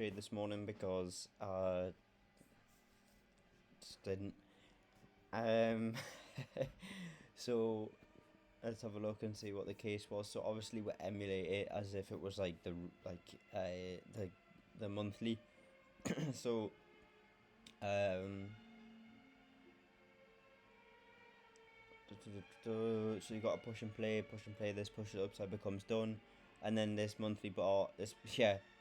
trade this morning because just didn't. Um, so let's have a look and see what the case was. So obviously we emulate it as if it was like the monthly. so um, so you got to push and play. This push it upside becomes done, and then this monthly bar. This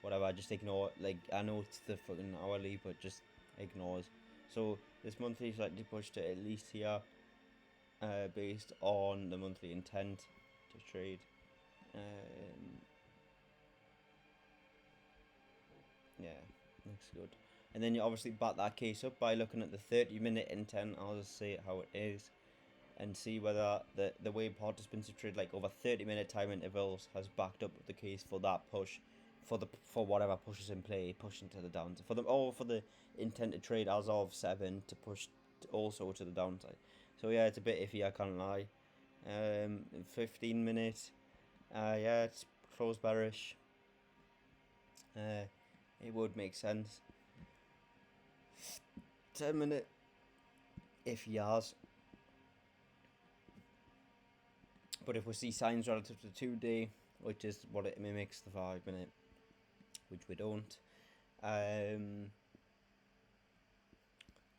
whatever. Just ignore. Like I know it's the fucking hourly, but just ignores. So this monthly is likely pushed to at least here, based on the monthly intent to trade. Yeah, looks good. And then you obviously back that case up by looking at the 30-minute intent. I'll just say it how it is and see whether the way participants have traded like over 30-minute time intervals has backed up the case for that push, for whatever pushes in play, pushing to the downside for the intent to trade as of 7 to push also to the downside. So yeah, it's a bit iffy, I can't lie. 15 minutes, yeah, it's close bearish. It would make sense. 10-minute iffy as. But if we see signs relative to 2-day, which is what it mimics, the 5-minute, which we don't.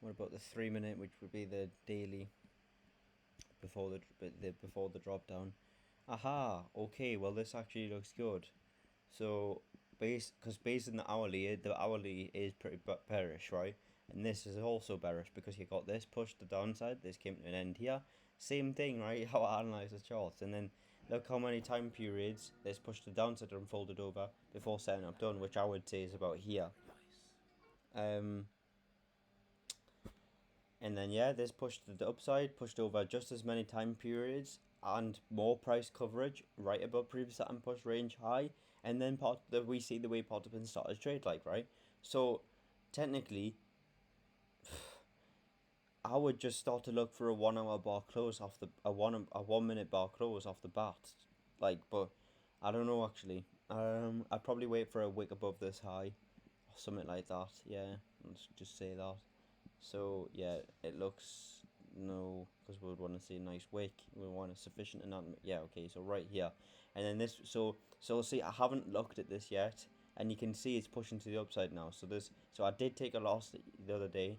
What about the 3-minute, which would be the daily before the drop down? Aha. Okay. Well, this actually looks good. So based on the hourly is pretty bearish, right? And this is also bearish because you got this push to downside. This came to an end here. Same thing, right? How I analyze the charts, and then look how many time periods this push to downside unfolded over before setting up done, which I would say is about here. And then yeah, this pushed to the upside, pushed over just as many time periods and more price coverage right above previous and push range high, and then we see the way participants started trade like, right? So technically I would just start to look for a 1 hour bar close off a 1 minute bar close off the bat, like, but I don't know actually. I'd probably wait for a wick above this high or something like that. Yeah, let's just say that. So yeah, it looks no, because we would want to see a nice wick. We want a sufficient and not, yeah, okay. So right here, and then this. So see, I haven't looked at this yet, and you can see it's pushing to the upside now. So I did take a loss the other day,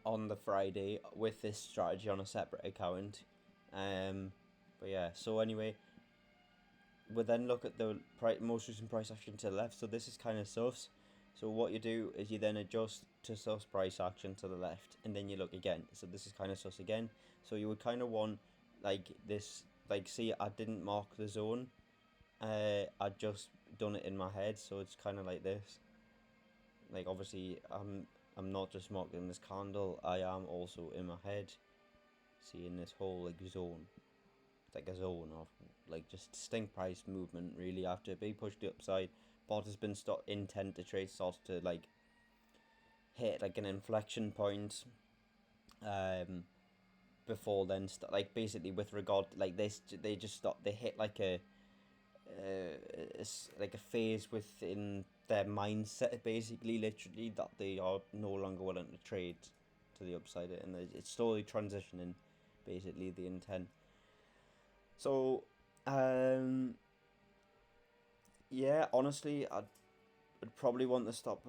on the Friday with this strategy on a separate account, but yeah. So anyway, we'll then look at the most recent price action to the left. So this is kind of sus. So what you do is you then adjust to sus price action to the left, and then you look again. So this is kind of sus again. So you would kind of want like this, like, see, I didn't mark the zone. I just done it in my head, so it's kind of like this. Like obviously, I'm not just marking this candle. I am also in my head seeing this whole like zone. It's like a zone of like just distinct price movement really after a big push to the upside. Participants intent to trade starts to like hit like an inflection point, before then like basically with regard to, like this, they just they hit like a like a phase within their mindset, basically, literally, that they are no longer willing to trade to the upside, and it's slowly transitioning, basically, the intent. So yeah, honestly, I'd probably want to stop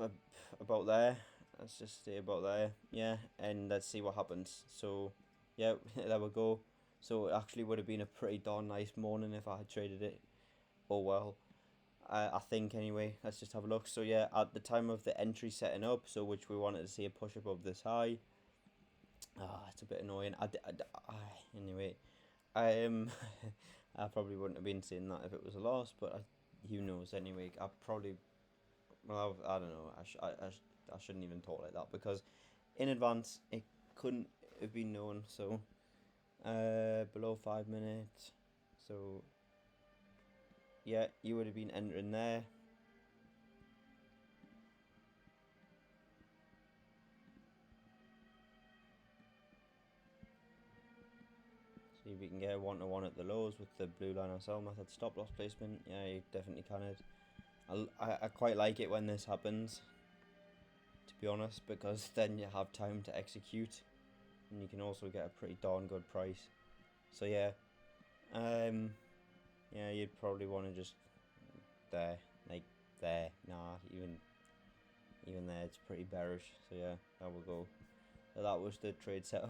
about there. Let's just stay about there. Yeah, and let's see what happens. So yeah, there we go. So it actually would have been a pretty darn nice morning if I had traded it. Oh well. I think anyway. Let's just have a look. So yeah, at the time of the entry setting up, so which we wanted to see a push above this high. It's a bit annoying. Anyway, I probably wouldn't have been saying that if it was a loss, but who knows anyway. I probably, well, I don't know. I shouldn't even talk like that because in advance it couldn't have been known. So below 5 minutes. So yeah, you would have been entering there. See if we can get a 1-to-1 at the lows with the blue line or sell method stop loss placement. Yeah, you definitely can it. I quite like it when this happens, to be honest, because then you have time to execute, and you can also get a pretty darn good price. So yeah, yeah, you'd probably want to just there, like there. Nah, even there, it's pretty bearish. So yeah, that will go. So that was the trade setup.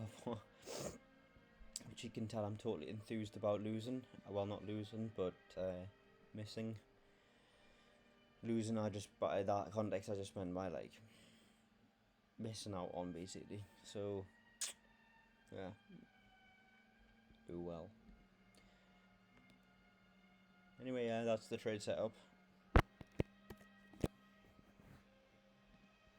Which you can tell I'm totally enthused about losing. Well, not losing, but missing. Losing, I just, by that context, I just meant by like missing out on, basically. So yeah, do well. Anyway, yeah, that's the trade setup.